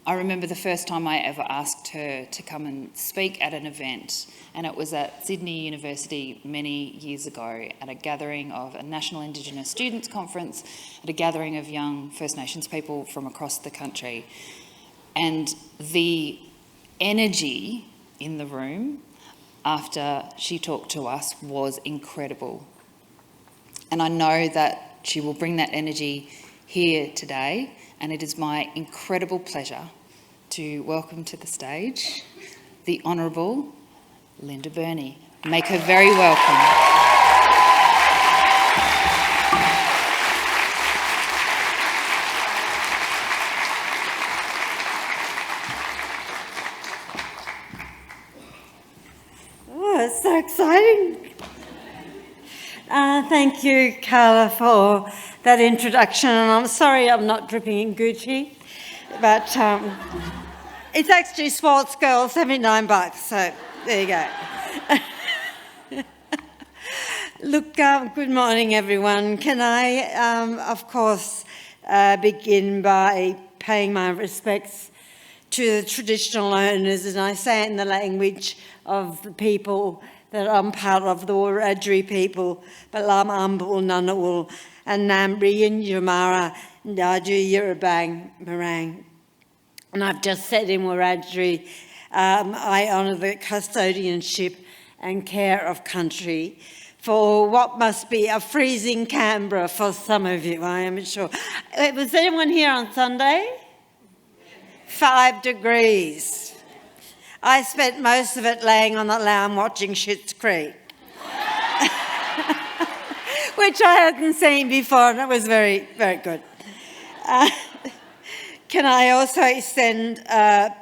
I remember the first time I ever asked her to come and speak at an event, and it was at Sydney University many years ago at a gathering of a National Indigenous Students Conference, at a gathering of young First Nations people from across the country. And the energy in the room after she talked to us was incredible. And I know that she will bring that energy here today, and it is my incredible pleasure to welcome to the stage the Honourable Linda Burney. Make her very welcome. It's so exciting. Thank you, Carla, for that introduction. And I'm sorry I'm not dripping in Gucci, but it's actually Sports Girl, $79, so there you go. Look, good morning, everyone. Can I, of course, begin by paying my respects to the traditional owners, and I say it in the language of the people that I'm part of, the Wiradjuri people, Balam Ambul Nanawul, and Namri and Yamara, Naju Yerabang Marang. And I've just said in Wiradjuri, I honour the custodianship and care of country for what must be a freezing Canberra for some of you, I am sure. Was anyone here on Sunday? 5 degrees. I spent most of it laying on the lounge watching Schitt's Creek, which I hadn't seen before, and it was very, very good. Can I also extend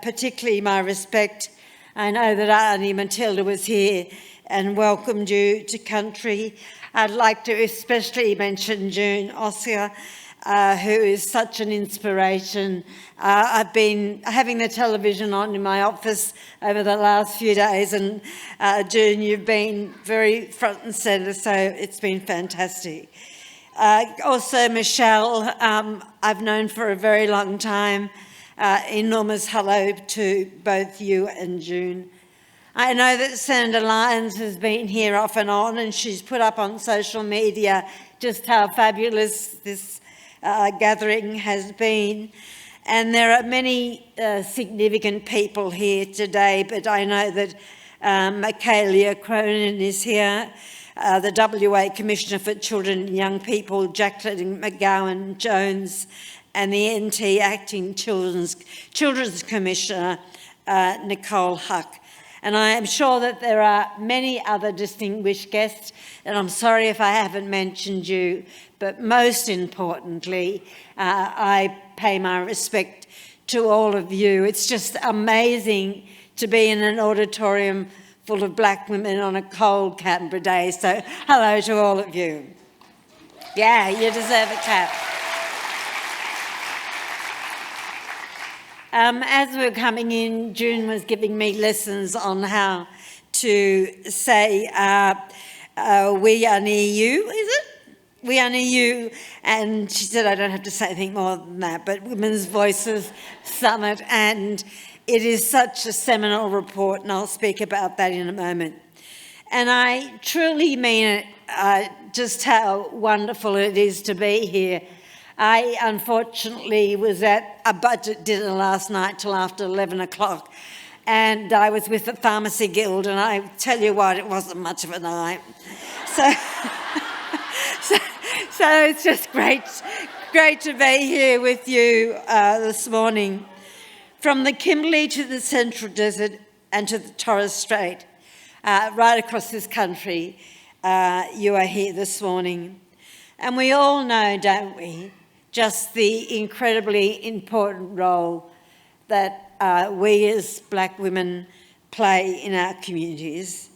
particularly my respect? I know that Auntie Matilda was here and welcomed you to country. I'd like to especially mention June Oscar, who is such an inspiration. I've been having the television on in my office over the last few days, and June, you've been very front and centre, so it's been fantastic. Also, Michelle, I've known for a very long time. Enormous hello to both you and June. I know that Senator Lyons has been here off and on, and she's put up on social media just how fabulous this gathering has been. And there are many significant people here today, but I know that Michaelia Cronin is here, the WA Commissioner for Children and Young People, Jacqueline McGowan-Jones, and the NT Acting Children's Commissioner, Nicole Huck. And I am sure that there are many other distinguished guests, and I'm sorry if I haven't mentioned you, but most importantly, I pay my respect to all of you. It's just amazing to be in an auditorium full of black women on a cold Canberra day, so hello to all of you. Yeah, you deserve a clap. As we were coming in, June was giving me lessons on how to say Wiyi Yani U, is it? Wiyi Yani U, and she said I don't have to say anything more than that, but Women's Voices Summit, and it is such a seminal report, and I'll speak about that in a moment. And I truly mean it, just how wonderful it is to be here. I unfortunately was at a budget dinner last night till after 11 o'clock, and I was with the Pharmacy Guild, and I tell you what, it wasn't much of a night. So it's just great to be here with you this morning. From the Kimberley to the Central Desert and to the Torres Strait, right across this country, you are here this morning. And we all know, don't we, just the incredibly important role that we as black women play in our communities.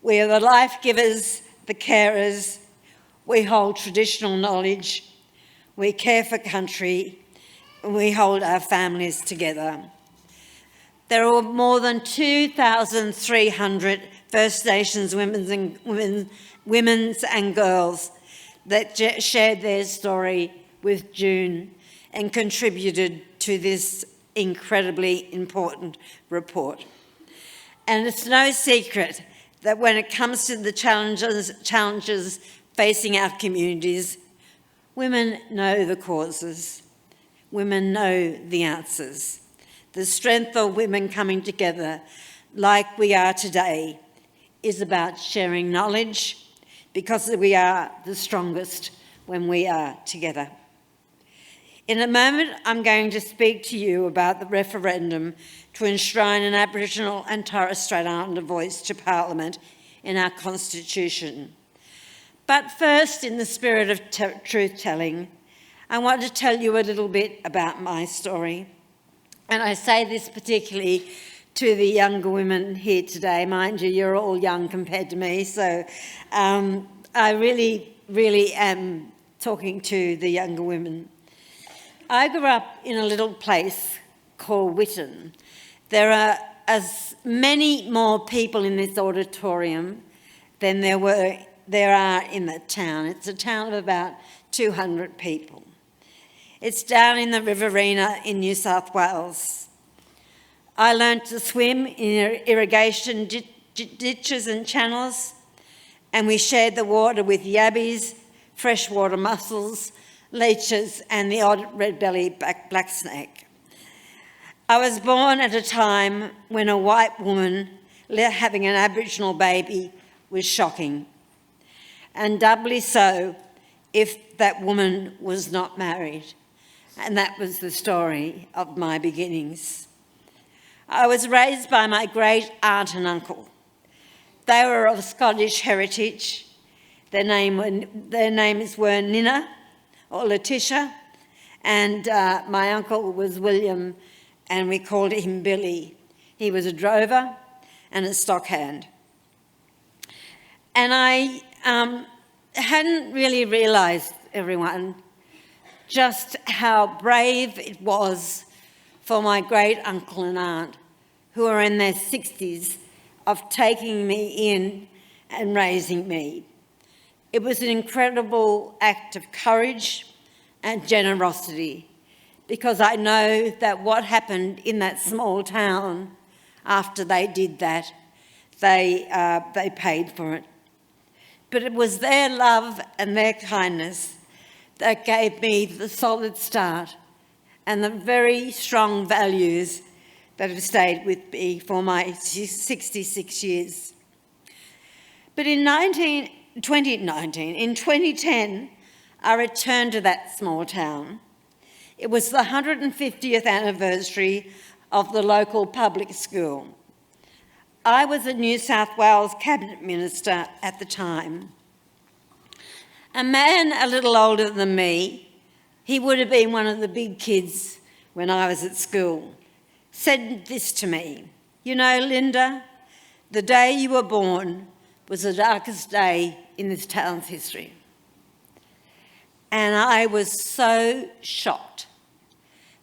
We are the life givers, the carers, we hold traditional knowledge, we care for country, and we hold our families together. There are more than 2,300 First Nations women's and girls that shared their story with June and contributed to this incredibly important report. And it's no secret that when it comes to the challenges facing our communities, women know the causes, women know the answers. The strength of women coming together like we are today is about sharing knowledge, because we are the strongest when we are together. In a moment, I'm going to speak to you about the referendum to enshrine an Aboriginal and Torres Strait Islander voice to Parliament in our Constitution. But first, in the spirit of truth-telling, I want to tell you a little bit about my story. And I say this particularly to the younger women here today. Mind you, you're all young compared to me, so I really am talking to the younger women. I grew up in a little place called Whitton. There are as many more people in this auditorium than there are in that town. It's a town of about 200 people. It's down in the Riverina in New South Wales. I learnt to swim in irrigation ditches and channels, and we shared the water with yabbies, freshwater mussels, leeches and the odd red-bellied black snake. I was born at a time when a white woman having an Aboriginal baby was shocking, and doubly so if that woman was not married, and that was the story of my beginnings. I was raised by my great aunt and uncle. They were of Scottish heritage. Their names were Nina, or Letitia, and my uncle was William, and we called him Billy. He was a drover and a stockhand. And I hadn't really realised, everyone, just how brave it was for my great uncle and aunt, who were in their 60s, of taking me in and raising me. It was an incredible act of courage and generosity, because I know that what happened in that small town after they did that, they paid for it. But it was their love and their kindness that gave me the solid start and the very strong values that have stayed with me for my 66 years. But in 2010, I returned to that small town. It was the 150th anniversary of the local public school. I was a New South Wales Cabinet Minister at the time. A man a little older than me, he would have been one of the big kids when I was at school, said this to me: "You know, Linda, the day you were born was the darkest day in this town's history." And I was so shocked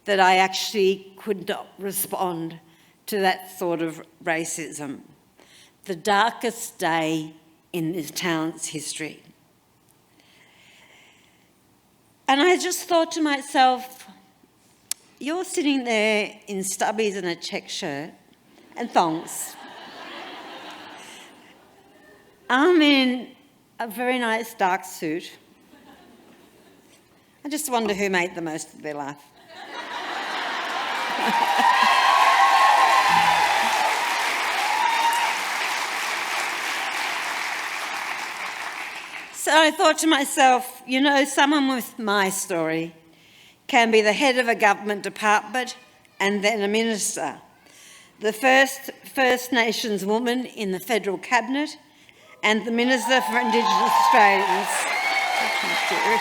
that I actually could not respond to that sort of racism. The darkest day in this town's history. And I just thought to myself, you're sitting there in stubbies and a check shirt and thongs. I'm in a very nice dark suit. I just wonder who made the most of their life. So I thought to myself, you know, someone with my story can be the head of a government department and then a minister, the first First Nations woman in the federal cabinet, and the Minister for Indigenous Australians. Thank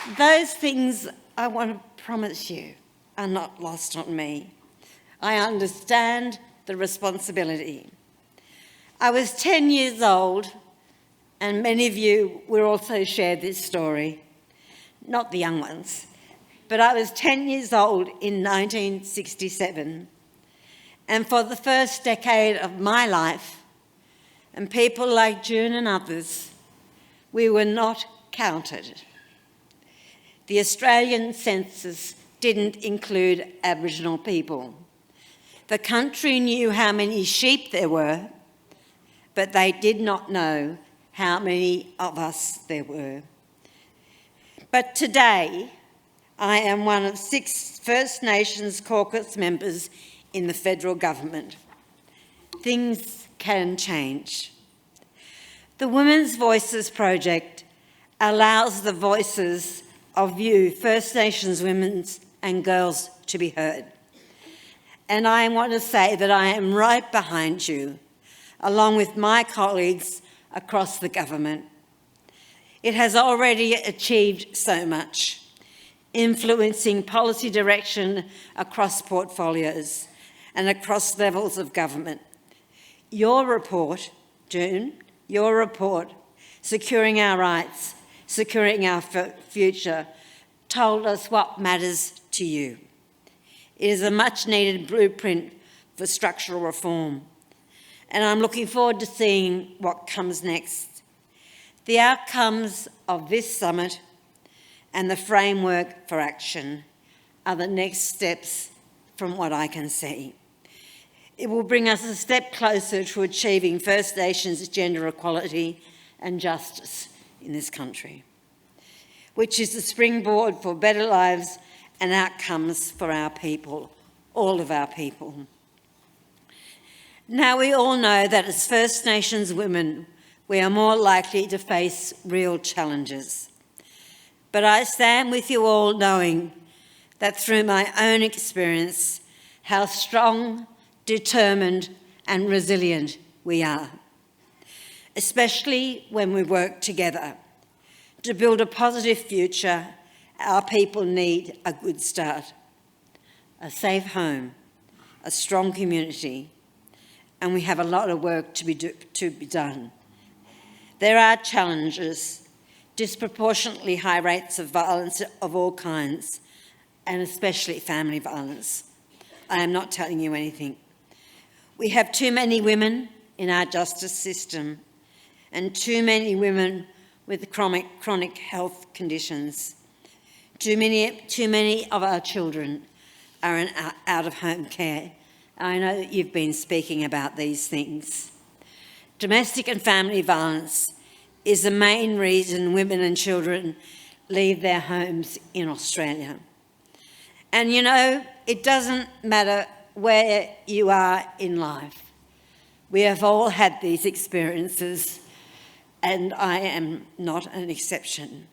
you. Those things, I want to promise you, are not lost on me. I understand the responsibility. I was 10 years old, and many of you will also share this story, not the young ones, but I was 10 years old in 1967, and for the first decade of my life, and people like June and others, we were not counted. The Australian census didn't include Aboriginal people. The country knew how many sheep there were, but they did not know how many of us there were. But today, I am one of 6 First Nations caucus members in the federal government. Things can change. The Women's Voices Project allows the voices of you, First Nations women and girls, to be heard. And I want to say that I am right behind you, along with my colleagues across the government. It has already achieved so much, influencing policy direction across portfolios and across levels of government. Your report, June, your report, Securing Our Rights, Securing Our Future, told us what matters to you. It is a much-needed blueprint for structural reform, and I'm looking forward to seeing what comes next. The outcomes of this summit and the framework for action are the next steps from what I can see. It will bring us a step closer to achieving First Nations gender equality and justice in this country, which is the springboard for better lives and outcomes for our people, all of our people. Now, we all know that as First Nations women, we are more likely to face real challenges. But I stand with you all knowing that through my own experience, how strong, determined and resilient we are, especially when we work together. To build a positive future, our people need a good start, a safe home, a strong community, and we have a lot of work to be done. There are challenges, disproportionately high rates of violence of all kinds, and especially family violence. I am not telling you anything. We have too many women in our justice system and too many women with chronic health conditions. Too many of our children are in out-of-home care. I know that you've been speaking about these things. Domestic and family violence is the main reason women and children leave their homes in Australia. And you know, it doesn't matter where you are in life. We have all had these experiences, and I am not an exception.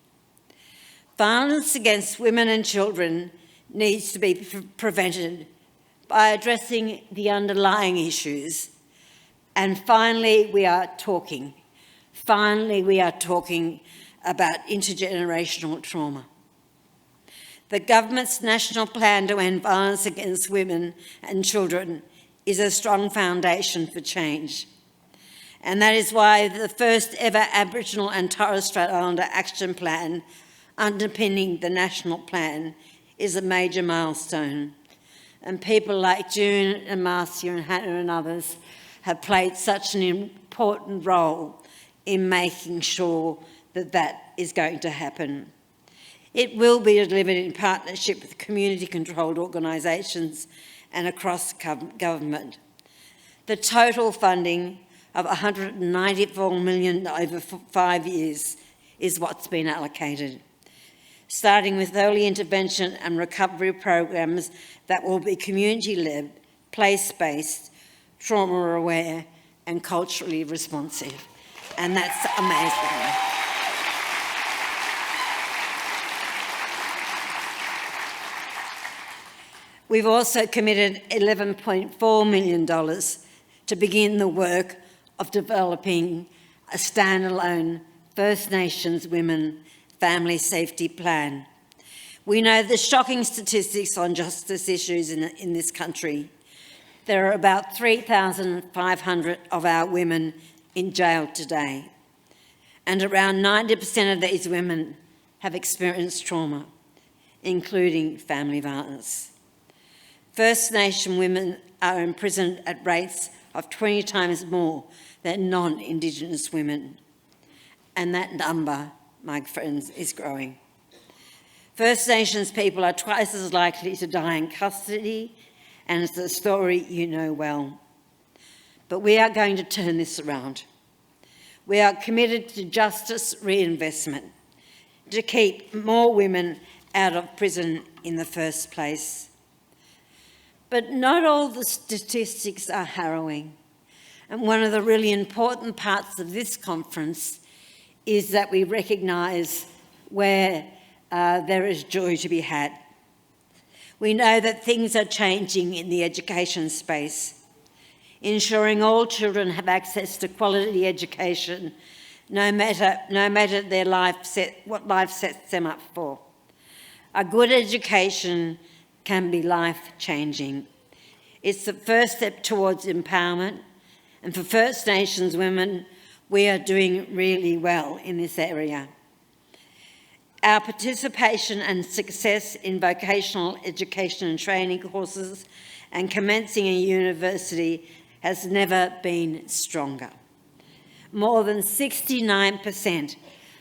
Violence against women and children needs to be prevented by addressing the underlying issues. And finally, we are talking about intergenerational trauma. The government's national plan to end violence against women and children is a strong foundation for change. And that is why the first ever Aboriginal and Torres Strait Islander action plan underpinning the national plan is a major milestone. And people like June and Marcia and Hannah and others have played such an important role in making sure that that is going to happen. It will be delivered in partnership with community-controlled organisations and across government. The total funding of $194 million over 5 years is what's been allocated, starting with early intervention and recovery programs that will be community-led, place-based, trauma-aware and culturally responsive. And that's amazing. We've also committed $11.4 million to begin the work of developing a standalone First Nations women family safety plan. We know the shocking statistics on justice issues in this country. There are about 3,500 of our women in jail today, and around 90% of these women have experienced trauma, including family violence. First Nation women are imprisoned at rates of 20 times more than non-Indigenous women, and that number, my friends, is growing. First Nations people are twice as likely to die in custody, and it's a story you know well. But we are going to turn this around. We are committed to justice reinvestment, to keep more women out of prison in the first place. But not all the statistics are harrowing. And one of the really important parts of this conference is that we recognise where there is joy to be had. We know that things are changing in the education space, ensuring all children have access to quality education, no matter their what life sets them up for. A good education can be life-changing. It's the first step towards empowerment, and for First Nations women, we are doing really well in this area. Our participation and success in vocational education and training courses and commencing a university has never been stronger. More than 69%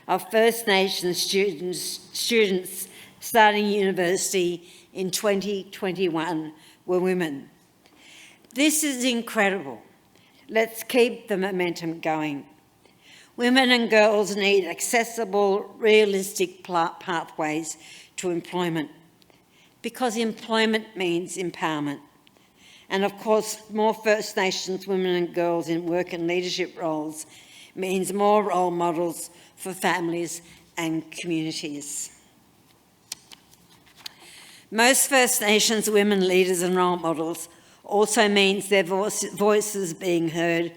of First Nations students starting university in 2021 were women. This is incredible. Let's keep the momentum going. Women and girls need accessible, realistic pathways to employment, because employment means empowerment. And of course, more First Nations women and girls in work and leadership roles means more role models for families and communities. Most First Nations women leaders and role models also means their voices being heard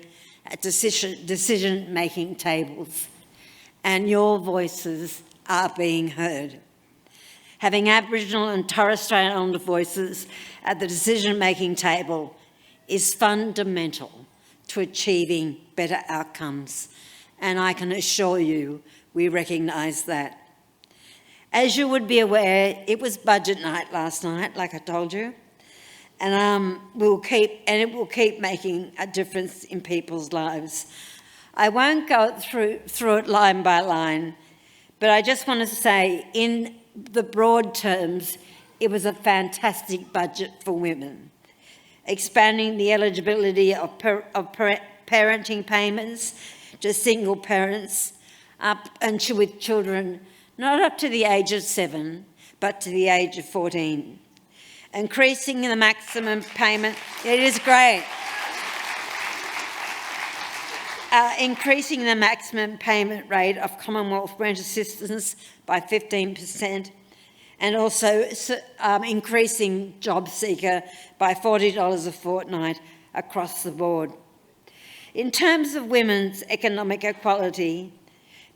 at decision-making tables, and your voices are being heard. Having Aboriginal and Torres Strait Islander voices at the decision-making table is fundamental to achieving better outcomes, and I can assure you we recognise that. As you would be aware, it was budget night last night, like I told you, and it will keep making a difference in people's lives. I won't go through it line by line, but I just want to say, in the broad terms, it was a fantastic budget for women. Expanding the eligibility of parenting payments to single parents and with children not up to the age of 7, but to the age of 14. Increasing the maximum payment, it is great. Increasing the maximum payment rate of Commonwealth rent assistance by 15%, and also increasing job seeker by $40 a fortnight across the board. In terms of women's economic equality,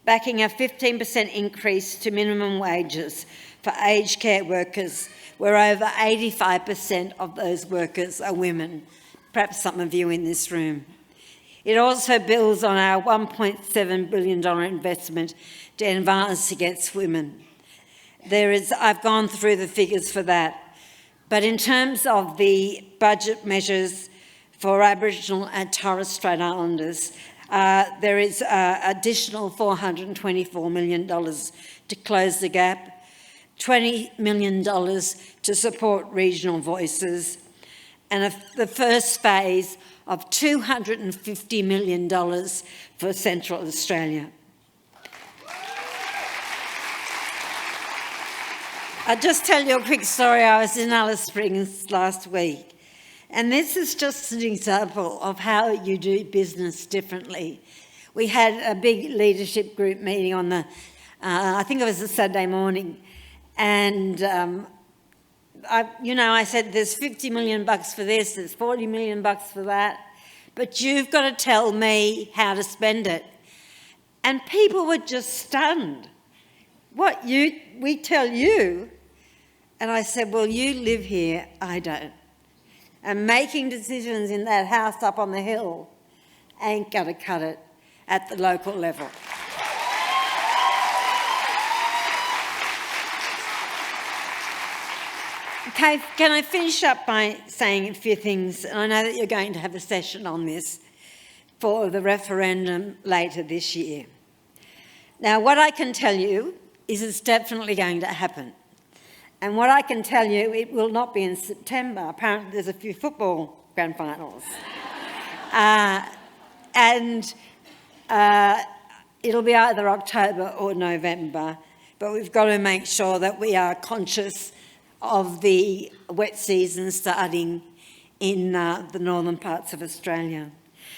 backing a 15% increase to minimum wages for aged care workers, where over 85% of those workers are women, perhaps some of you in this room. It also builds on our $1.7 billion investment to end violence against women. I've gone through the figures for that, but in terms of the budget measures for Aboriginal and Torres Strait Islanders, there is additional $424 million to close the gap, $20 million to support regional voices, and the first phase of $250 million for Central Australia. I'll just tell you a quick story. I was in Alice Springs last week, and this is just an example of how you do business differently. We had a big leadership group meeting on I think it was a Saturday morning, and I said, there's $50 million for this, there's $40 million for that, but you've got to tell me how to spend it. And people were just stunned. What, we tell you? And I said, well, you live here, I don't. And making decisions in that house up on the hill ain't going to cut it at the local level. Okay, can I finish up by saying a few things? And I know that you're going to have a session on this for the referendum later this year. Now, what I can tell you is it's definitely going to happen. And what I can tell you, it will not be in September. Apparently there's a few football grand finals. It'll be either October or November, but we've got to make sure that we are conscious of the wet season starting in the northern parts of Australia.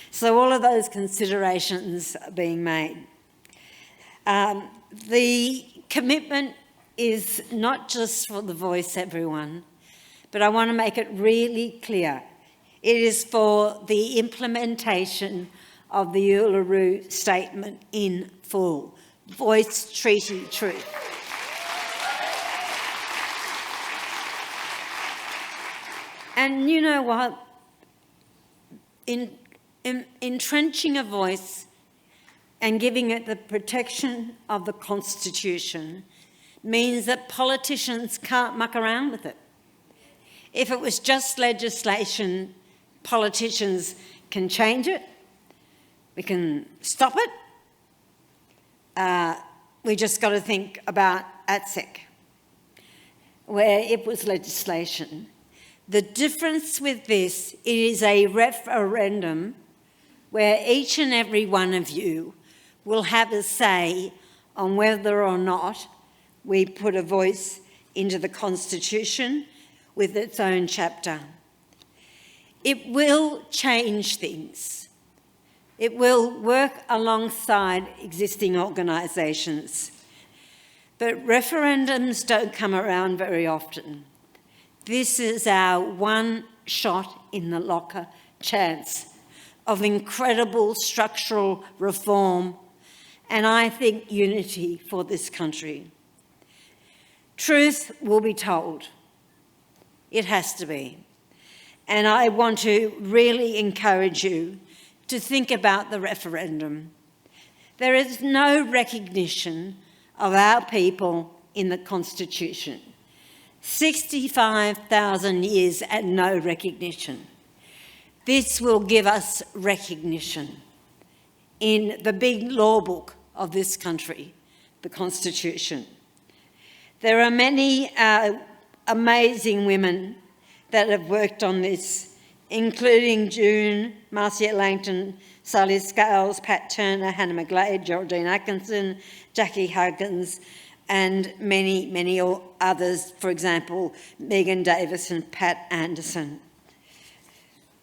So all of those considerations are being made. The commitment is not just for the Voice Everyone, but I want to make it really clear. It is for the implementation of the Uluru Statement in full. Voice Treaty Truth. And you know what? Entrenching a voice and giving it the protection of the Constitution means that politicians can't muck around with it. If it was just legislation, politicians can change it, we can stop it. We just got to think about ATSEC, where it was legislation. The difference with this, it is a referendum where each and every one of you will have a say on whether or not we put a voice into the Constitution with its own chapter. It will change things. It will work alongside existing organisations. But referendums don't come around very often. This is our one shot in the locker chance of incredible structural reform and I think unity for this country. Truth will be told. It has to be. And I want to really encourage you to think about the referendum. There is no recognition of our people in the Constitution. 65,000 years and no recognition. This will give us recognition in the big law book of this country, the Constitution. There are many amazing women that have worked on this, including June, Marcia Langton, Sally Scales, Pat Turner, Hannah McGlade, Geraldine Atkinson, Jackie Huggins, and many, many others, for example, Megan Davis and Pat Anderson.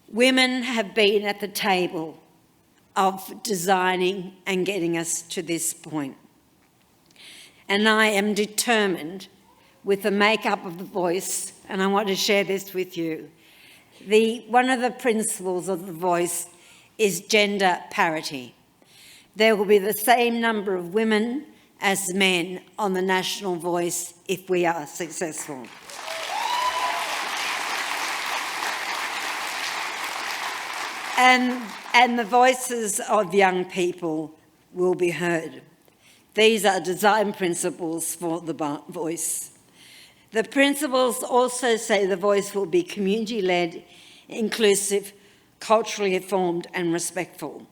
Women have been at the table of designing and getting us to this point. And I am determined with the makeup of the Voice, and I want to share this with you. One of the principles of the Voice is gender parity. There will be the same number of women as men on the national Voice if we are successful. And the voices of young people will be heard. These are design principles for the Voice. The principles also say the Voice will be community-led, inclusive, culturally informed and respectful.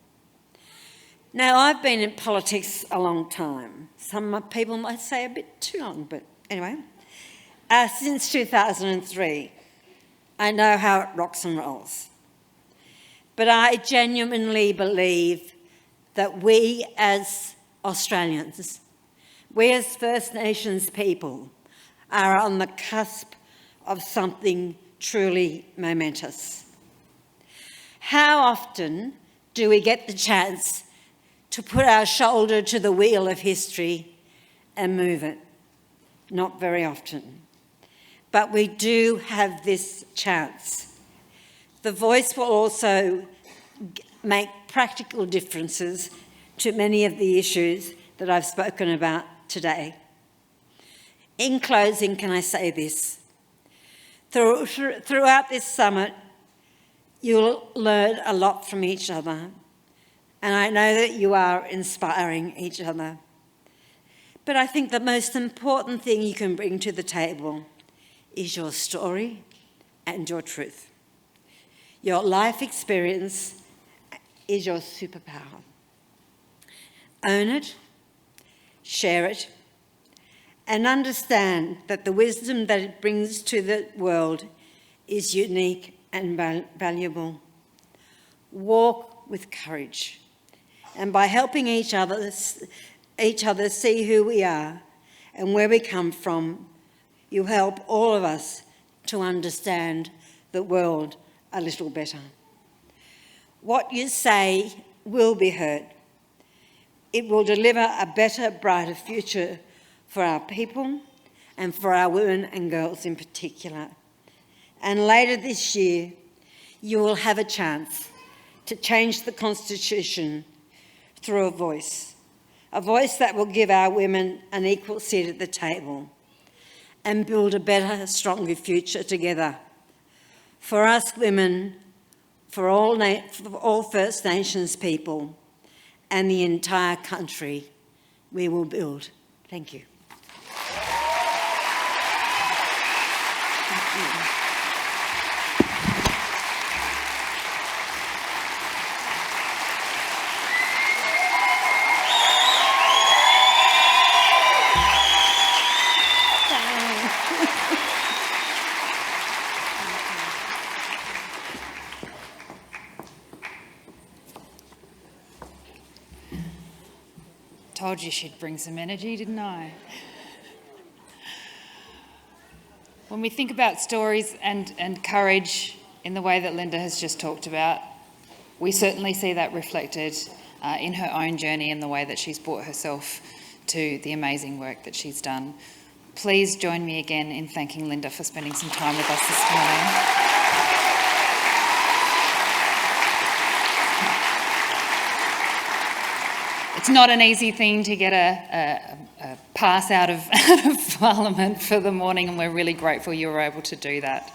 Now, I've been in politics a long time. Some people might say a bit too long, but anyway. Since 2003, I know how it rocks and rolls. But I genuinely believe that we as Australians, we as First Nations people, are on the cusp of something truly momentous. How often do we get the chance to put our shoulder to the wheel of history and move it? Not very often. But we do have this chance. The Voice will also make practical differences to many of the issues that I've spoken about today. In closing, can I say this? Throughout this summit, you'll learn a lot from each other, and I know that you are inspiring each other. But I think the most important thing you can bring to the table is your story and your truth. Your life experience is your superpower. Own it, share it, and understand that the wisdom that it brings to the world is unique and valuable. Walk with courage, and by helping each other see who we are and where we come from, you help all of us to understand the world a little better. What you say will be heard. It will deliver a better, brighter future for our people and for our women and girls in particular. And later this year, you will have a chance to change the Constitution through a voice that will give our women an equal seat at the table and build a better, stronger future together. For us women, for all First Nations people, and the entire country, we will build. Thank you. Thank you. Told you she'd bring some energy, didn't I? When we think about stories and courage in the way that Linda has just talked about, we certainly see that reflected in her own journey and the way that she's brought herself to the amazing work that she's done. Please join me again in thanking Linda for spending some time with us this morning. It's not an easy thing to get a pass out of Parliament for the morning, and we're really grateful you were able to do that.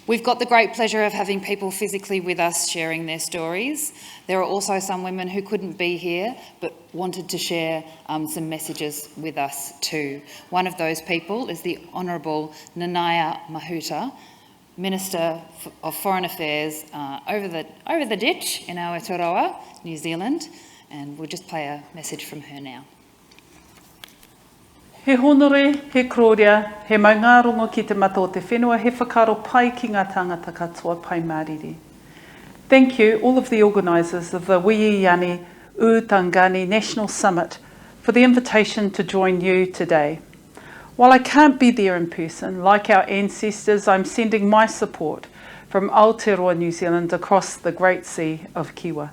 We've got the great pleasure of having people physically with us sharing their stories. There are also some women who couldn't be here but wanted to share some messages with us too. One of those people is the Honourable Nanaia Mahuta, Minister of Foreign Affairs over the ditch in Aotearoa, New Zealand. And we'll just play a message from her now. He honore, he kroria, he mai ngā rongo ki te mata o te whenua, he whakaro pai ki ngā tangata katoa pai māriri. Thank you, all of the organisers of the Wiyi Yani U Thangani National Summit, for the invitation to join you today. While I can't be there in person, like our ancestors, I'm sending my support from Aotearoa, New Zealand, across the Great Sea of Kiwa.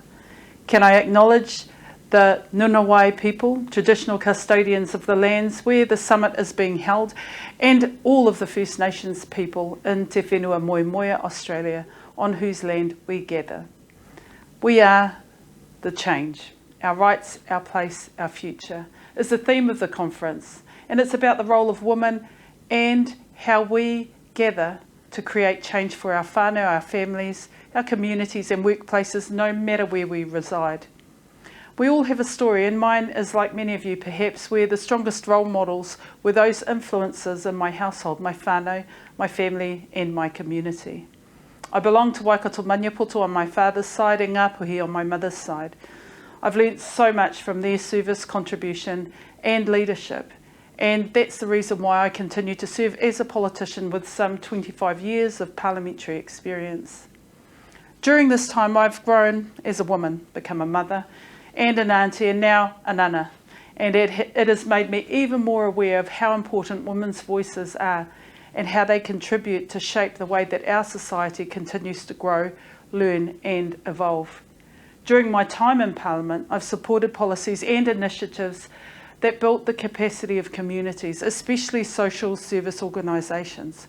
Can I acknowledge the Nunawai people, traditional custodians of the lands where the summit is being held, and all of the First Nations people in Te Whenua Moemoeā, Australia, on whose land we gather. We are the change. Our rights, our place, our future is the theme of the conference, and it's about the role of women and how we gather to create change for our whānau, our families, our communities and workplaces, no matter where we reside. We all have a story, and mine is like many of you perhaps, where the strongest role models were those influences in my household, my whānau, my family and my community. I belong to Waikato Maniapoto on my father's side and Ngāpuhi on my mother's side. I've learnt so much from their service, contribution and leadership, and that's the reason why I continue to serve as a politician with some 25 years of parliamentary experience. During this time, I've grown as a woman, become a mother and an auntie, and now a nana. And it has made me even more aware of how important women's voices are and how they contribute to shape the way that our society continues to grow, learn and evolve. During my time in Parliament, I've supported policies and initiatives that built the capacity of communities, especially social service organisations.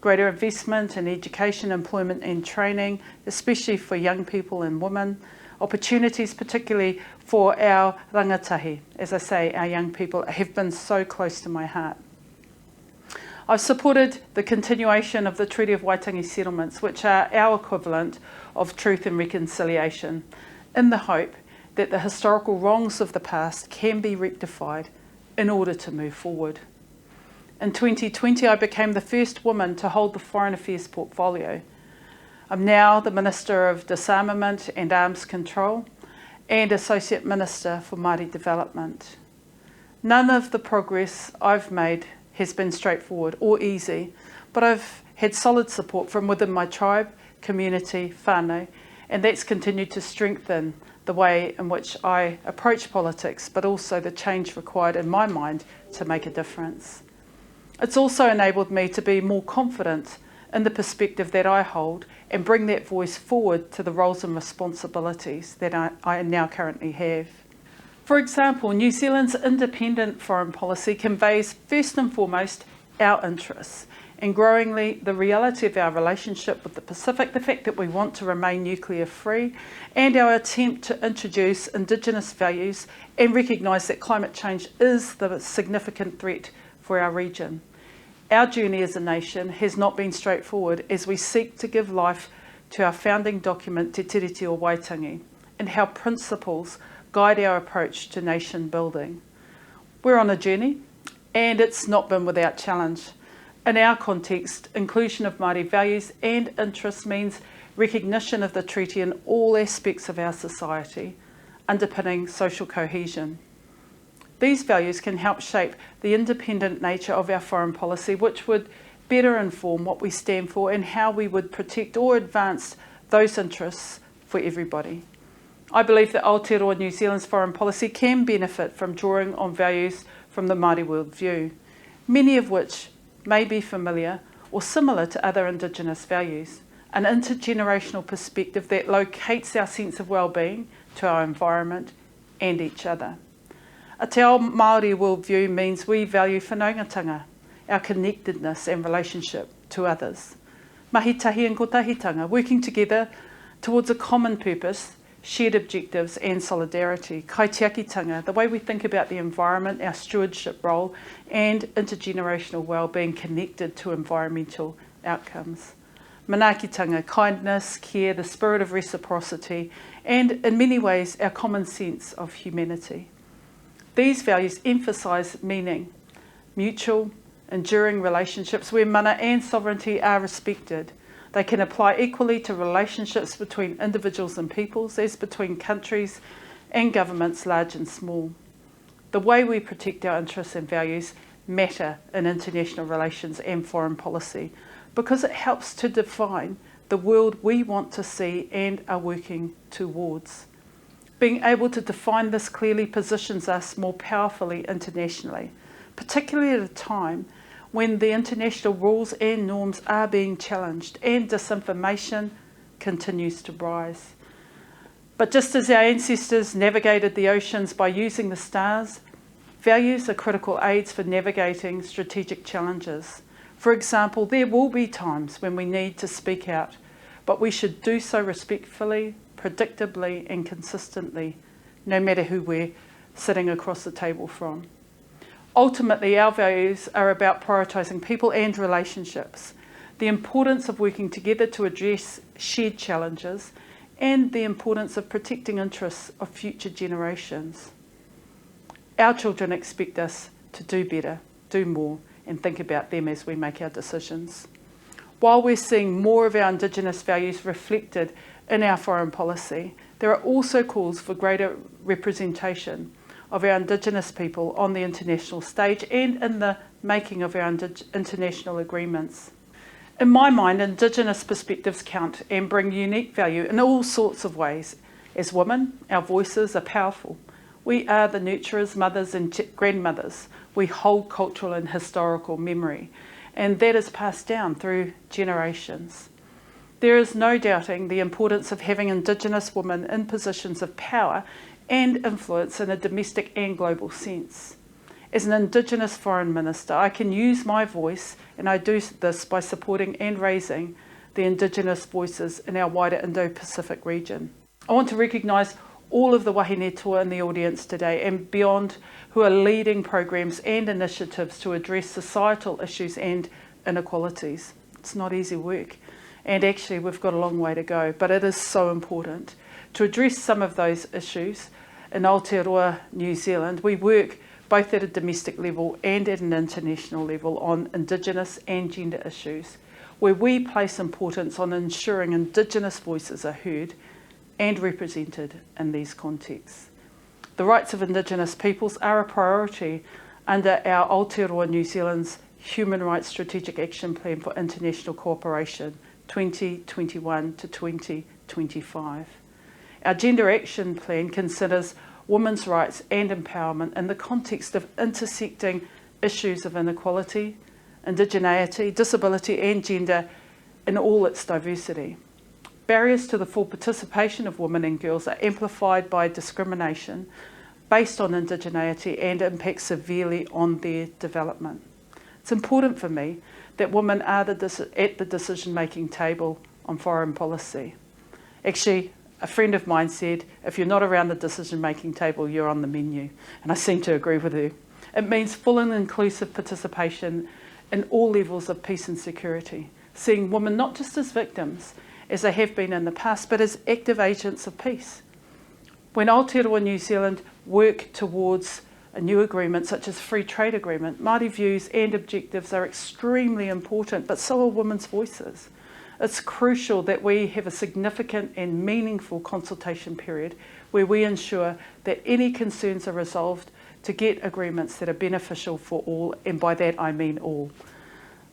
Greater investment in education, employment and training, especially for young people and women. Opportunities particularly for our rangatahi. As I say, our young people have been so close to my heart. I've supported the continuation of the Treaty of Waitangi settlements, which are our equivalent of truth and reconciliation, in the hope that the historical wrongs of the past can be rectified in order to move forward. In 2020, I became the first woman to hold the Foreign Affairs portfolio. I'm now the Minister of Disarmament and Arms Control and Associate Minister for Māori Development. None of the progress I've made has been straightforward or easy, but I've had solid support from within my tribe, community, whānau, and that's continued to strengthen the way in which I approach politics, but also the change required in my mind to make a difference. It's also enabled me to be more confident in the perspective that I hold and bring that voice forward to the roles and responsibilities that I now currently have. For example, New Zealand's independent foreign policy conveys first and foremost our interests, and growingly the reality of our relationship with the Pacific, the fact that we want to remain nuclear free, and our attempt to introduce Indigenous values and recognise that climate change is the significant threat for our region. Our journey as a nation has not been straightforward as we seek to give life to our founding document Te Tiriti o Waitangi and how principles guide our approach to nation building. We're on a journey and it's not been without challenge. In our context, inclusion of Māori values and interests means recognition of the treaty in all aspects of our society, underpinning social cohesion. These values can help shape the independent nature of our foreign policy, which would better inform what we stand for and how we would protect or advance those interests for everybody. I believe that Aotearoa New Zealand's foreign policy can benefit from drawing on values from the Māori worldview, many of which may be familiar or similar to other Indigenous values, an intergenerational perspective that locates our sense of well-being to our environment and each other. A te ao Māori worldview means we value whanaungatanga, our connectedness and relationship to others. Mahitahi and kotahitanga, working together towards a common purpose, shared objectives and solidarity. Kaitiakitanga, the way we think about the environment, our stewardship role and intergenerational well-being connected to environmental outcomes. Manaakitanga, kindness, care, the spirit of reciprocity and in many ways our common sense of humanity. These values emphasise meaning, mutual, enduring relationships where mana and sovereignty are respected. They can apply equally to relationships between individuals and peoples as between countries and governments large and small. The way we protect our interests and values matter in international relations and foreign policy because it helps to define the world we want to see and are working towards. Being able to define this clearly positions us more powerfully internationally, particularly at a time when the international rules and norms are being challenged and disinformation continues to rise. But just as our ancestors navigated the oceans by using the stars, values are critical aids for navigating strategic challenges. For example, there will be times when we need to speak out, but we should do so respectfully, predictably and consistently, no matter who we're sitting across the table from. Ultimately, our values are about prioritising people and relationships, the importance of working together to address shared challenges, and the importance of protecting interests of future generations. Our children expect us to do better, do more, and think about them as we make our decisions. While we're seeing more of our Indigenous values reflected in our foreign policy, there are also calls for greater representation of our Indigenous people on the international stage and in the making of our international agreements. In my mind, Indigenous perspectives count and bring unique value in all sorts of ways. As women, our voices are powerful. We are the nurturers, mothers and grandmothers. We hold cultural and historical memory, and that is passed down through generations. There is no doubting the importance of having Indigenous women in positions of power and influence in a domestic and global sense. As an Indigenous Foreign Minister, I can use my voice, and I do this by supporting and raising the Indigenous voices in our wider Indo-Pacific region. I want to recognise all of the wahine toa in the audience today and beyond who are leading programs and initiatives to address societal issues and inequalities. It's not easy work. And actually, we've got a long way to go, but it is so important. To address some of those issues, in Aotearoa, New Zealand, we work both at a domestic level and at an international level on Indigenous and gender issues, where we place importance on ensuring Indigenous voices are heard and represented in these contexts. The rights of Indigenous peoples are a priority under our Aotearoa New Zealand's Human Rights Strategic Action Plan for International Cooperation 2021 to 2025. Our Gender Action Plan considers women's rights and empowerment in the context of intersecting issues of inequality, indigeneity, disability and gender in all its diversity. Barriers to the full participation of women and girls are amplified by discrimination based on indigeneity and impact severely on their development. It's important for me that women are at the decision-making table on foreign policy. Actually, a friend of mine said, if you're not around the decision-making table, you're on the menu. And I seem to agree with her. It means full and inclusive participation in all levels of peace and security, seeing women not just as victims, as they have been in the past, but as active agents of peace. When Aotearoa New Zealand work towards a new agreement, such as free trade agreement, Māori views and objectives are extremely important, but so are women's voices. It's crucial that we have a significant and meaningful consultation period where we ensure that any concerns are resolved to get agreements that are beneficial for all, and by that I mean all.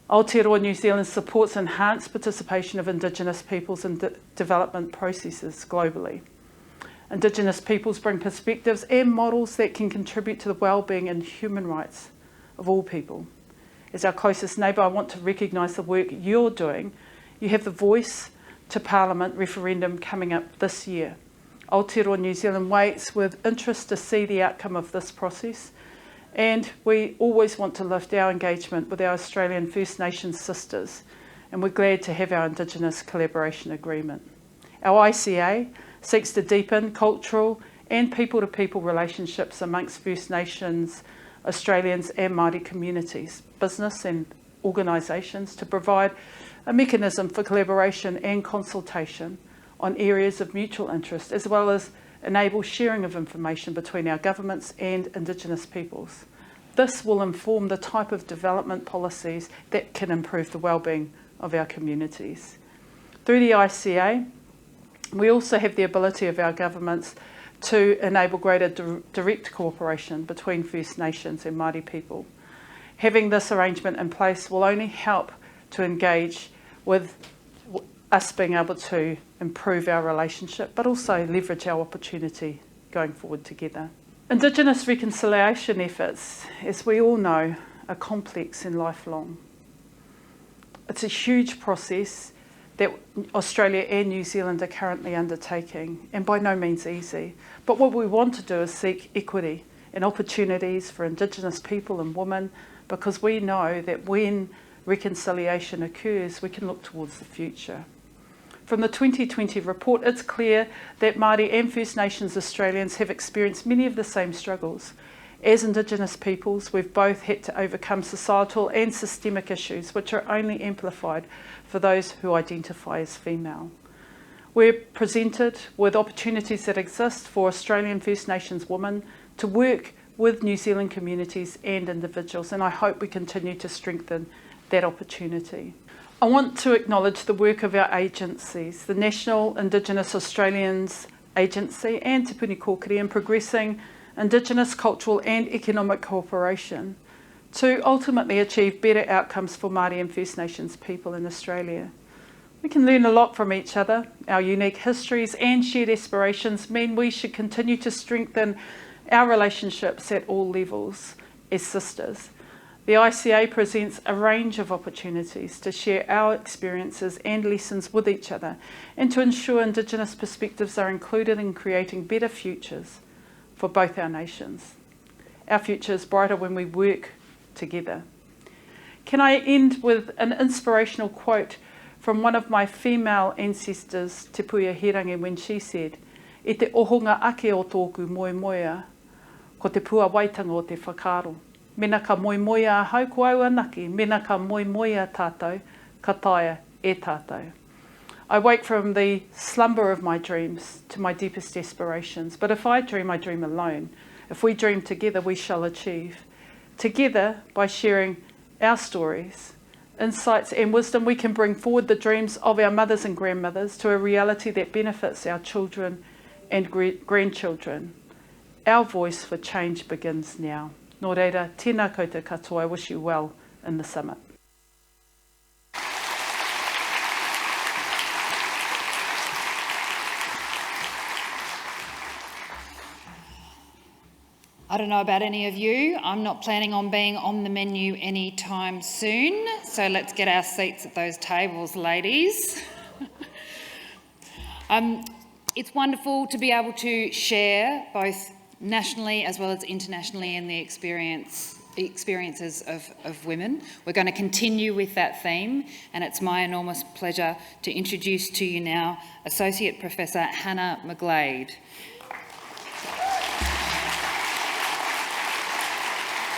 Aotearoa New Zealand supports enhanced participation of Indigenous peoples in development processes globally. Indigenous peoples bring perspectives and models that can contribute to the well-being and human rights of all people. As our closest neighbour, I want to recognise the work you're doing. You have the Voice to Parliament referendum coming up this year. Aotearoa New Zealand waits with interest to see the outcome of this process, and we always want to lift our engagement with our Australian First Nations sisters, and we're glad to have our Indigenous Collaboration Agreement. Our ICA seeks to deepen cultural and people-to-people relationships amongst First Nations, Australians and Māori communities, business and organisations to provide a mechanism for collaboration and consultation on areas of mutual interest, as well as enable sharing of information between our governments and Indigenous peoples. This will inform the type of development policies that can improve the well-being of our communities. Through the ICA, we also have the ability of our governments to enable greater direct cooperation between First Nations and Māori people. Having this arrangement in place will only help to engage with us being able to improve our relationship, but also leverage our opportunity going forward together. Indigenous reconciliation efforts, as we all know, are complex and lifelong. It's a huge process that Australia and New Zealand are currently undertaking, and by no means easy. But what we want to do is seek equity and opportunities for Indigenous people and women, because we know that when reconciliation occurs, we can look towards the future. From the 2020 report, it's clear that Māori and First Nations Australians have experienced many of the same struggles. As Indigenous peoples, we've both had to overcome societal and systemic issues, which are only amplified for those who identify as female. We're presented with opportunities that exist for Australian First Nations women to work with New Zealand communities and individuals, and I hope we continue to strengthen that opportunity. I want to acknowledge the work of our agencies, the National Indigenous Australians Agency and Te Puni Kōkiri, in progressing Indigenous cultural and economic cooperation to ultimately achieve better outcomes for Māori and First Nations people in Australia. We can learn a lot from each other. Our unique histories and shared aspirations mean we should continue to strengthen our relationships at all levels as sisters. The ICA presents a range of opportunities to share our experiences and lessons with each other and to ensure Indigenous perspectives are included in creating better futures for both our nations. Our future is brighter when we work together. Can I end with an inspirational quote from one of my female ancestors, Te Puia Hirangi, when she said, "E te ohonga ake o tōku moemoea, ko te pua waitanga o te whakaro. Mena ka moemoea a hau ko au anaki, mena ka moemoea tātou, ka taia e tātou." I wake from the slumber of my dreams to my deepest aspirations. But if I dream alone. If we dream together, we shall achieve. Together, by sharing our stories, insights and wisdom, we can bring forward the dreams of our mothers and grandmothers to a reality that benefits our children and grandchildren. Our voice for change begins now. Nō reira, tēnā koutou katoa. I wish you well in the summit. I don't know about any of you. I'm not planning on being on the menu anytime soon. So let's get our seats at those tables, ladies. It's wonderful to be able to share both nationally as well as internationally in the experiences of women. We're going to continue with that theme, and it's my enormous pleasure to introduce to you now Associate Professor Hannah McGlade.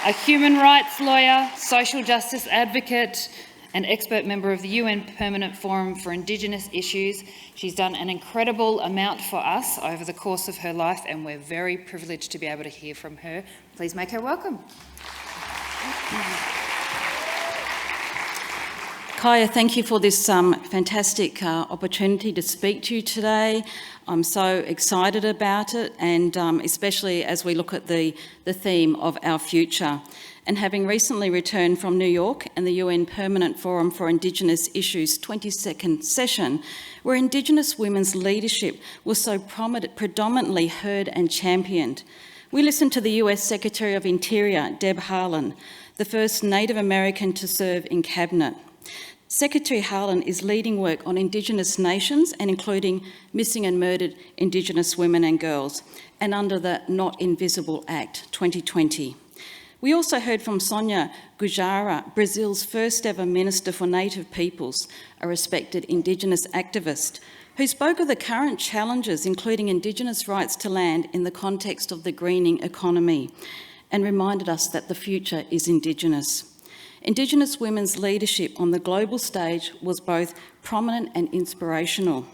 A human rights lawyer, social justice advocate, and expert member of the UN Permanent Forum for Indigenous Issues. She's done an incredible amount for us over the course of her life, and we're very privileged to be able to hear from her. Please make her welcome. Kaya, thank you for this fantastic opportunity to speak to you today. I'm so excited about it, and especially as we look at the theme of our future. And having recently returned from New York and the UN Permanent Forum for Indigenous Issues 22nd session, where Indigenous women's leadership was so predominantly heard and championed, we listened to the US Secretary of Interior, Deb Haaland, the first Native American to serve in Cabinet. Secretary Haaland is leading work on Indigenous nations and including missing and murdered Indigenous women and girls, and under the Not Invisible Act 2020. We also heard from Sonia Gujara, Brazil's first ever Minister for Native Peoples, a respected Indigenous activist, who spoke of the current challenges, including Indigenous rights to land in the context of the greening economy, and reminded us that the future is Indigenous. Indigenous women's leadership on the global stage was both prominent and inspirational.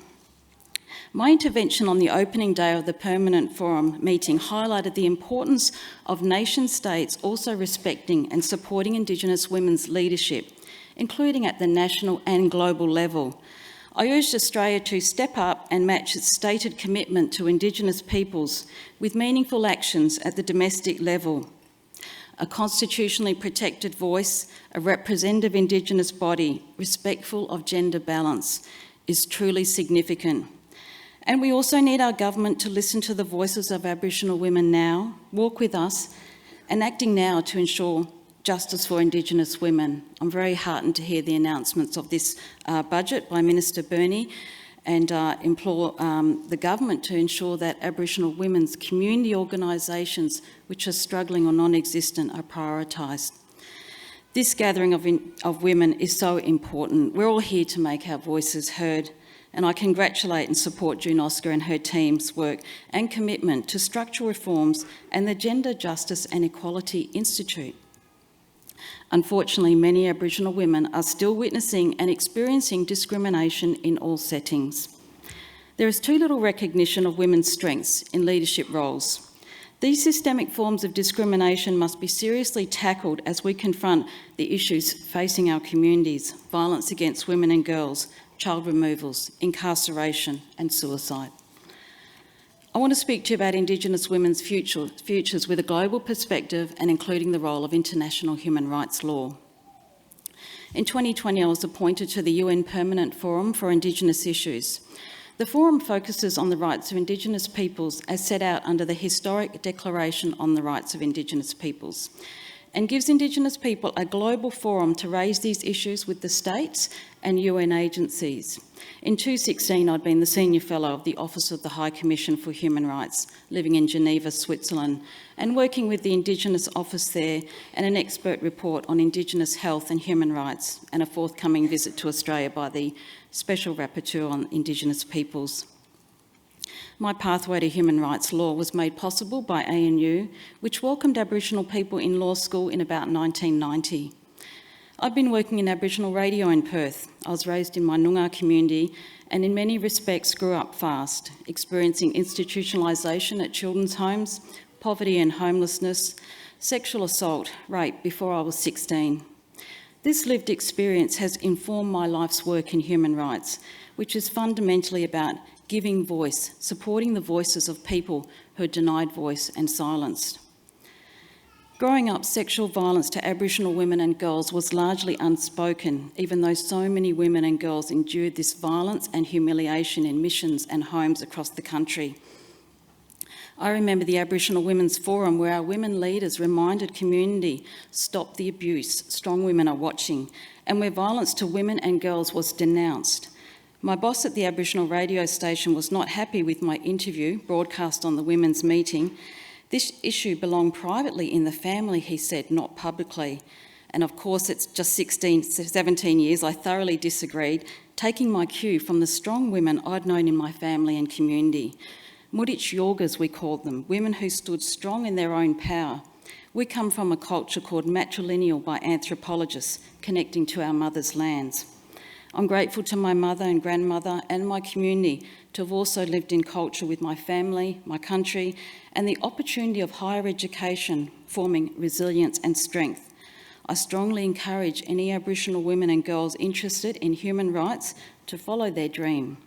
My intervention on the opening day of the Permanent Forum meeting highlighted the importance of nation states also respecting and supporting Indigenous women's leadership, including at the national and global level. I urged Australia to step up and match its stated commitment to Indigenous peoples with meaningful actions at the domestic level. A constitutionally protected voice, a representative Indigenous body, respectful of gender balance, is truly significant. And we also need our government to listen to the voices of Aboriginal women now, walk with us, and acting now to ensure justice for Indigenous women. I'm very heartened to hear the announcements of this budget by Minister Burney, and implore the government to ensure that Aboriginal women's community organisations which are struggling or non-existent are prioritised. This gathering of women is so important. We're all here to make our voices heard, and I congratulate and support June Oscar and her team's work and commitment to structural reforms and the Gender Justice and Equality Institute. Unfortunately, many Aboriginal women are still witnessing and experiencing discrimination in all settings. There is too little recognition of women's strengths in leadership roles. These systemic forms of discrimination must be seriously tackled as we confront the issues facing our communities: violence against women and girls, child removals, incarceration and suicide. I want to speak to you about Indigenous women's futures with a global perspective and including the role of international human rights law. In 2020, I was appointed to the UN Permanent Forum for Indigenous Issues. The forum focuses on the rights of Indigenous peoples as set out under the historic Declaration on the Rights of Indigenous Peoples, and gives Indigenous people a global forum to raise these issues with the states and UN agencies. In 2016, I'd been the Senior Fellow of the Office of the High Commission for Human Rights, living in Geneva, Switzerland, and working with the Indigenous Office there and an expert report on Indigenous health and human rights, and a forthcoming visit to Australia by the Special Rapporteur on Indigenous Peoples. My pathway to human rights law was made possible by ANU, which welcomed Aboriginal people in law school in about 1990. I've been working in Aboriginal radio in Perth. I was raised in my Noongar community and in many respects grew up fast, experiencing institutionalisation at children's homes, poverty and homelessness, sexual assault, rape before I was 16. This lived experience has informed my life's work in human rights, which is fundamentally about giving voice, supporting the voices of people who are denied voice and silenced. Growing up, sexual violence to Aboriginal women and girls was largely unspoken, even though so many women and girls endured this violence and humiliation in missions and homes across the country. I remember the Aboriginal Women's Forum where our women leaders reminded community, stop the abuse, strong women are watching, and where violence to women and girls was denounced. My boss at the Aboriginal radio station was not happy with my interview, broadcast on the women's meeting. This issue belonged privately in the family, he said, not publicly. And of course, it's just 17 years, I thoroughly disagreed, taking my cue from the strong women I'd known in my family and community. Mudich Yorgas, we called them, women who stood strong in their own power. We come from a culture called matrilineal by anthropologists, connecting to our mother's lands. I'm grateful to my mother and grandmother and my community to have also lived in culture with my family, my country, and the opportunity of higher education, forming resilience and strength. I strongly encourage any Aboriginal women and girls interested in human rights to follow their dream.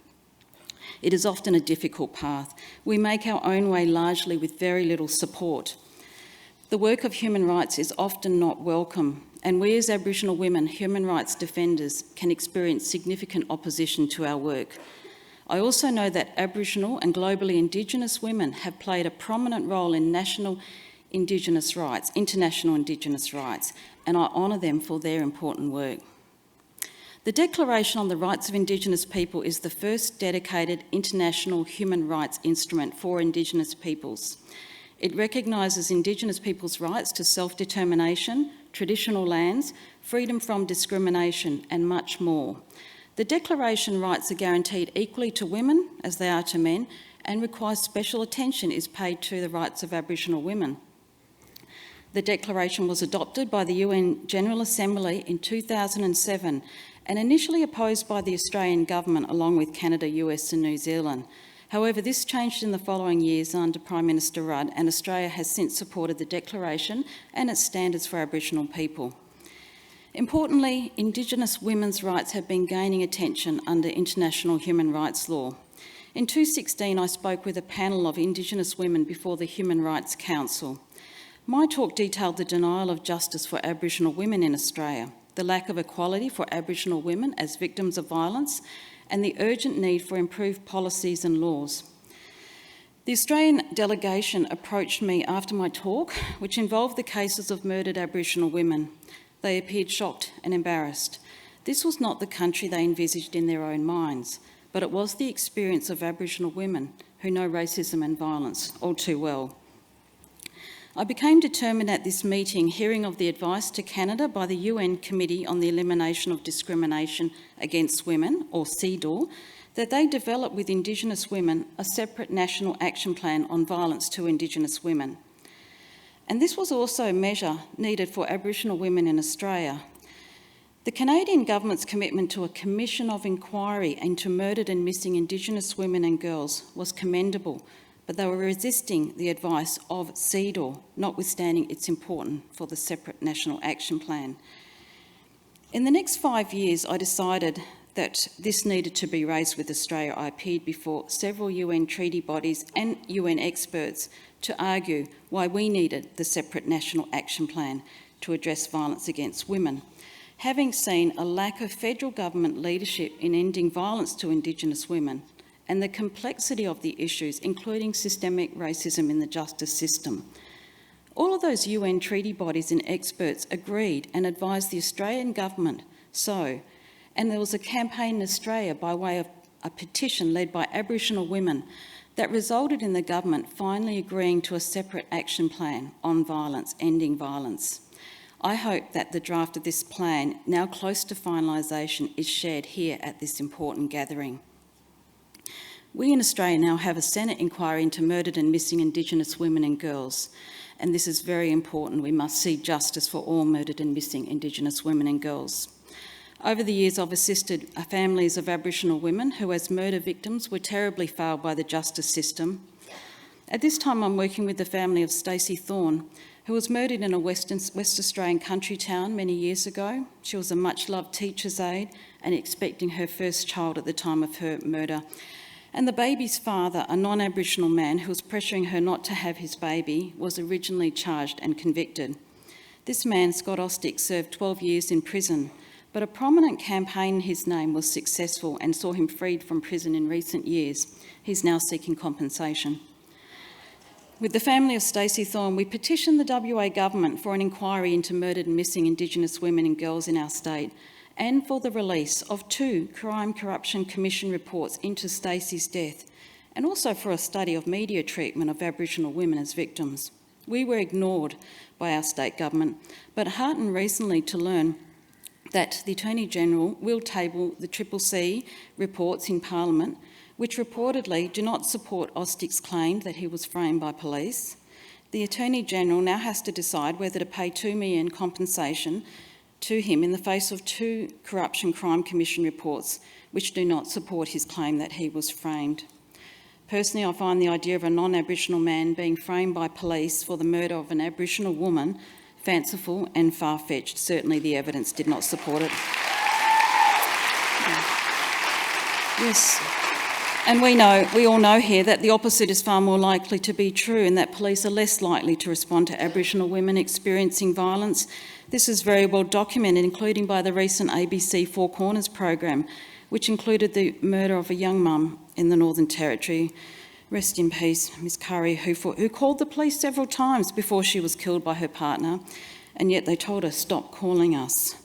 It is often a difficult path. We make our own way largely with very little support. The work of human rights is often not welcome, and we as Aboriginal women, human rights defenders, can experience significant opposition to our work. I also know that Aboriginal and globally Indigenous women have played a prominent role in international Indigenous rights, and I honour them for their important work. The Declaration on the Rights of Indigenous People is the first dedicated international human rights instrument for Indigenous peoples. It recognises Indigenous peoples' rights to self-determination, traditional lands, freedom from discrimination, and much more. The Declaration rights are guaranteed equally to women as they are to men, and requires special attention is paid to the rights of Aboriginal women. The Declaration was adopted by the UN General Assembly in 2007 and initially opposed by the Australian government along with Canada, US and New Zealand. However, this changed in the following years under Prime Minister Rudd, and Australia has since supported the Declaration and its standards for Aboriginal people. Importantly, Indigenous women's rights have been gaining attention under international human rights law. In 2016, I spoke with a panel of Indigenous women before the Human Rights Council. My talk detailed the denial of justice for Aboriginal women in Australia, the lack of equality for Aboriginal women as victims of violence, and the urgent need for improved policies and laws. The Australian delegation approached me after my talk, which involved the cases of murdered Aboriginal women. They appeared shocked and embarrassed. This was not the country they envisaged in their own minds, but it was the experience of Aboriginal women who know racism and violence all too well. I became determined at this meeting, hearing of the advice to Canada by the UN Committee on the Elimination of Discrimination Against Women, or CEDAW, that they develop with Indigenous women a separate national action plan on violence to Indigenous women. And this was also a measure needed for Aboriginal women in Australia. The Canadian government's commitment to a commission of inquiry into murdered and missing Indigenous women and girls was commendable, but they were resisting the advice of CEDAW, notwithstanding it's important for the separate national action plan. In the next 5 years, I decided that this needed to be raised with Australia. I appeared before several UN treaty bodies and UN experts to argue why we needed the separate national action plan to address violence against women, having seen a lack of federal government leadership in ending violence to Indigenous women and the complexity of the issues, including systemic racism in the justice system. All of those UN treaty bodies and experts agreed and advised the Australian government so, and there was a campaign in Australia by way of a petition led by Aboriginal women that resulted in the government finally agreeing to a separate action plan on violence, ending violence. I hope that the draft of this plan, now close to finalisation, is shared here at this important gathering. We in Australia now have a Senate inquiry into murdered and missing Indigenous women and girls, and this is very important. We must see justice for all murdered and missing Indigenous women and girls. Over the years, I've assisted families of Aboriginal women who, as murder victims, were terribly failed by the justice system. At this time, I'm working with the family of Stacey Thorne, who was murdered in a West Australian country town many years ago. She was a much-loved teacher's aide and expecting her first child at the time of her murder. And the baby's father, a non-Aboriginal man who was pressuring her not to have his baby, was originally charged and convicted. This man, Scott Ostick, served 12 years in prison, but a prominent campaign in his name was successful and saw him freed from prison in recent years. He's now seeking compensation. With the family of Stacey Thorne, we petitioned the WA government for an inquiry into murdered and missing Indigenous women and girls in our state, and for the release of 2 Crime Corruption Commission reports into Stacey's death, and also for a study of media treatment of Aboriginal women as victims. We were ignored by our state government, but heartened recently to learn that the Attorney-General will table the CCC reports in Parliament, which reportedly do not support Ostick's claim that he was framed by police. The Attorney-General now has to decide whether to pay $2 million compensation to him in the face of 2 Corruption Crime Commission reports which do not support his claim that he was framed. Personally, I find the idea of a non-Aboriginal man being framed by police for the murder of an Aboriginal woman fanciful and far-fetched. Certainly the evidence did not support it. Yes. And we all know here that the opposite is far more likely to be true, and that police are less likely to respond to Aboriginal women experiencing violence. This is very well documented, including by the recent ABC Four Corners program, which included the murder of a young mum in the Northern Territory. Rest in peace, Miss Curry, who called the police several times before she was killed by her partner, and yet they told her, "Stop calling us."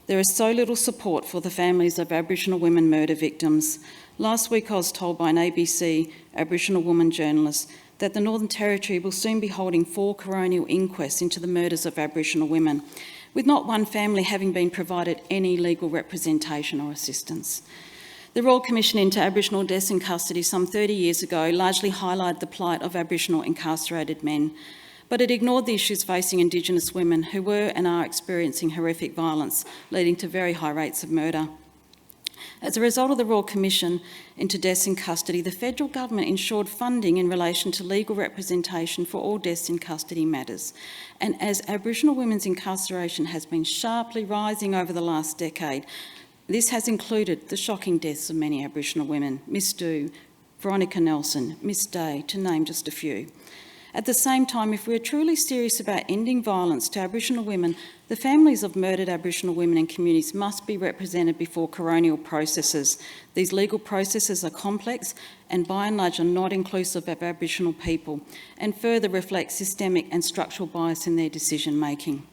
There is so little support for the families of Aboriginal women murder victims. Last week I was told by an ABC Aboriginal woman journalist that the Northern Territory will soon be holding 4 coronial inquests into the murders of Aboriginal women, with not one family having been provided any legal representation or assistance. The Royal Commission into Aboriginal Deaths in Custody some 30 years ago largely highlighted the plight of Aboriginal incarcerated men, but it ignored the issues facing Indigenous women who were and are experiencing horrific violence, leading to very high rates of murder. As a result of the Royal Commission into Deaths in Custody, the federal government ensured funding in relation to legal representation for all deaths in custody matters. And as Aboriginal women's incarceration has been sharply rising over the last decade, this has included the shocking deaths of many Aboriginal women, Miss Dhu, Veronica Nelson, Miss Day, to name just a few. At the same time, if we are truly serious about ending violence to Aboriginal women, the families of murdered Aboriginal women and communities must be represented before coronial processes. These legal processes are complex and by and large are not inclusive of Aboriginal people, and further reflect systemic and structural bias in their decision making.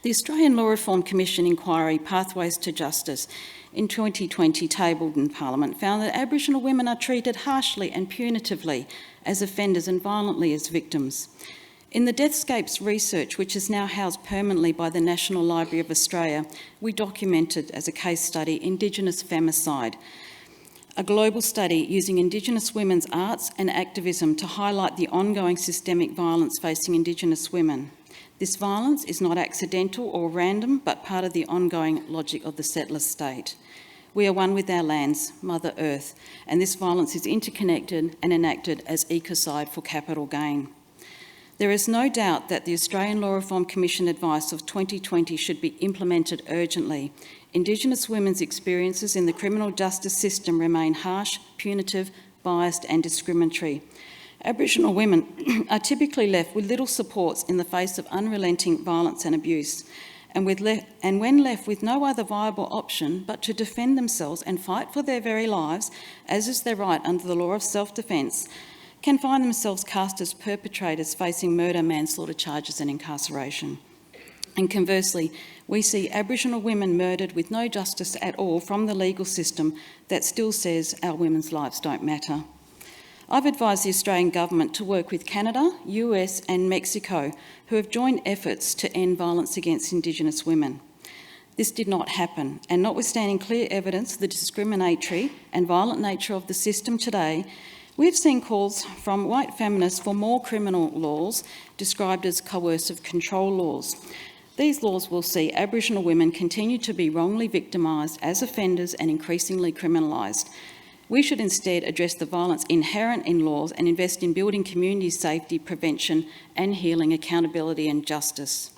The Australian Law Reform Commission inquiry, Pathways to Justice, in 2020 tabled in Parliament, found that Aboriginal women are treated harshly and punitively as offenders and violently as victims. In the Deathscapes research, which is now housed permanently by the National Library of Australia, we documented as a case study Indigenous femicide, a global study using Indigenous women's arts and activism to highlight the ongoing systemic violence facing Indigenous women. This violence is not accidental or random, but part of the ongoing logic of the settler state. We are one with our lands, Mother Earth, and this violence is interconnected and enacted as ecocide for capital gain. There is no doubt that the Australian Law Reform Commission advice of 2020 should be implemented urgently. Indigenous women's experiences in the criminal justice system remain harsh, punitive, biased and discriminatory. Aboriginal women are typically left with little supports in the face of unrelenting violence and abuse, and when left with no other viable option but to defend themselves and fight for their very lives, as is their right under the law of self-defence, can find themselves cast as perpetrators facing murder, manslaughter charges and incarceration. And conversely, we see Aboriginal women murdered with no justice at all from the legal system that still says our women's lives don't matter. I've advised the Australian Government to work with Canada, US and Mexico, who have joined efforts to end violence against Indigenous women. This did not happen, and notwithstanding clear evidence of the discriminatory and violent nature of the system today, we've seen calls from white feminists for more criminal laws described as coercive control laws. These laws will see Aboriginal women continue to be wrongly victimised as offenders and increasingly criminalised. We should instead address the violence inherent in laws and invest in building community safety, prevention and healing, accountability and justice.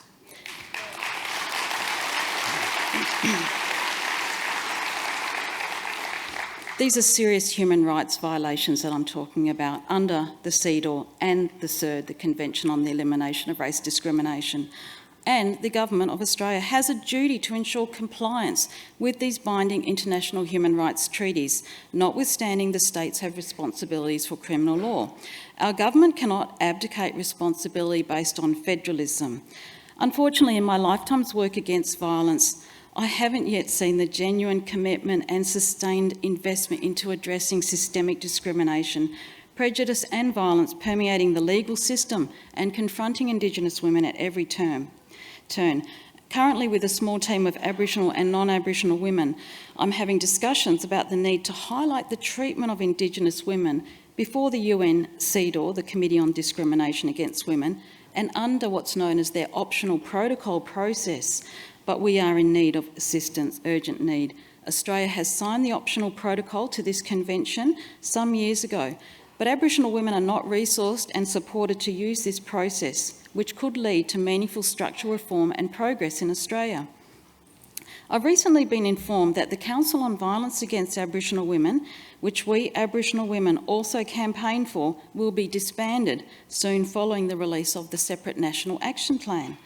These are serious human rights violations that I'm talking about under the CEDAW and the CERD, the Convention on the Elimination of Race Discrimination. And the Government of Australia has a duty to ensure compliance with these binding international human rights treaties, notwithstanding the states have responsibilities for criminal law. Our government cannot abdicate responsibility based on federalism. Unfortunately, in my lifetime's work against violence, I haven't yet seen the genuine commitment and sustained investment into addressing systemic discrimination, prejudice and violence permeating the legal system and confronting Indigenous women at every turn. Currently, with a small team of Aboriginal and non-Aboriginal women, I'm having discussions about the need to highlight the treatment of Indigenous women before the UN CEDAW, the Committee on Discrimination Against Women, and under what's known as their optional protocol process. But we are in need of assistance, urgent need. Australia has signed the optional protocol to this convention some years ago, but Aboriginal women are not resourced and supported to use this process, which could lead to meaningful structural reform and progress in Australia. I've recently been informed that the Council on Violence Against Aboriginal Women, which we Aboriginal women also campaign for, will be disbanded soon following the release of the separate National Action Plan.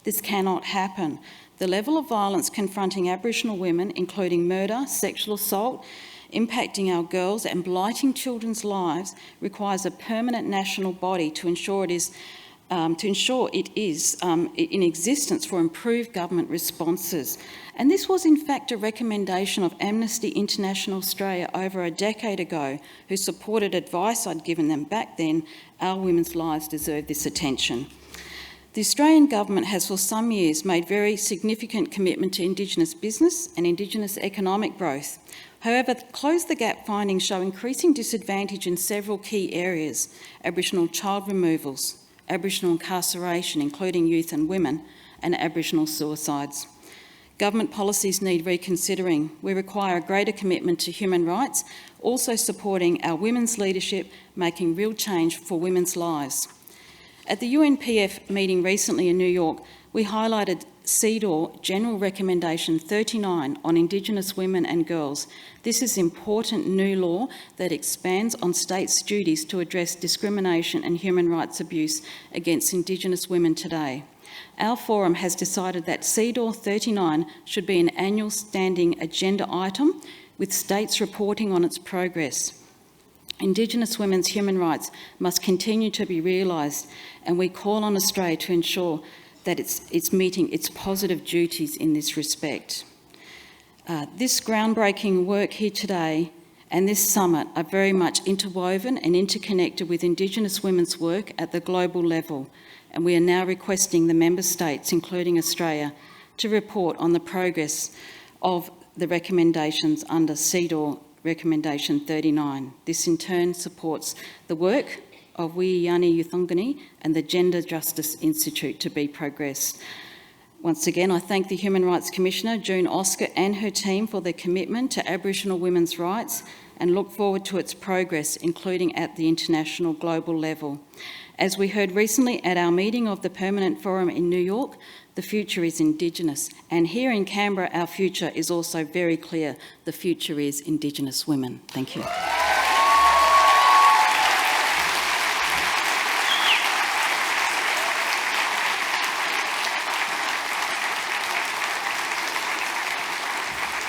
This cannot happen. The level of violence confronting Aboriginal women, including murder, sexual assault, impacting our girls and blighting children's lives, requires a permanent national body to ensure it is in existence for improved government responses. And this was in fact a recommendation of Amnesty International Australia over a decade ago, who supported advice I'd given them back then: our women's lives deserve this attention. The Australian Government has for some years made very significant commitment to Indigenous business and Indigenous economic growth. However, Close the Gap findings show increasing disadvantage in several key areas: Aboriginal child removals, Aboriginal incarceration, including youth and women, and Aboriginal suicides. Government policies need reconsidering. We require a greater commitment to human rights, also supporting our women's leadership, making real change for women's lives. At the UNPF meeting recently in New York, we highlighted CEDAW General Recommendation 39 on Indigenous women and girls. This is important new law that expands on states' duties to address discrimination and human rights abuse against Indigenous women today. Our forum has decided that CEDAW 39 should be an annual standing agenda item, with states reporting on its progress. Indigenous women's human rights must continue to be realised, and we call on Australia to ensure that it's meeting its positive duties in this respect. This groundbreaking work here today and this summit are very much interwoven and interconnected with Indigenous women's work at the global level, and we are now requesting the member states, including Australia, to report on the progress of the recommendations under CEDAW Recommendation 39. This in turn supports the work of Wiyi Yani U Thangani and the Gender Justice Institute to be progressed. Once again, I thank the Human Rights Commissioner, June Oscar, and her team for their commitment to Aboriginal women's rights, and look forward to its progress, including at the international global level. As we heard recently at our meeting of the Permanent Forum in New York, the future is Indigenous, and here in Canberra our future is also very clear. The future is Indigenous women. Thank you.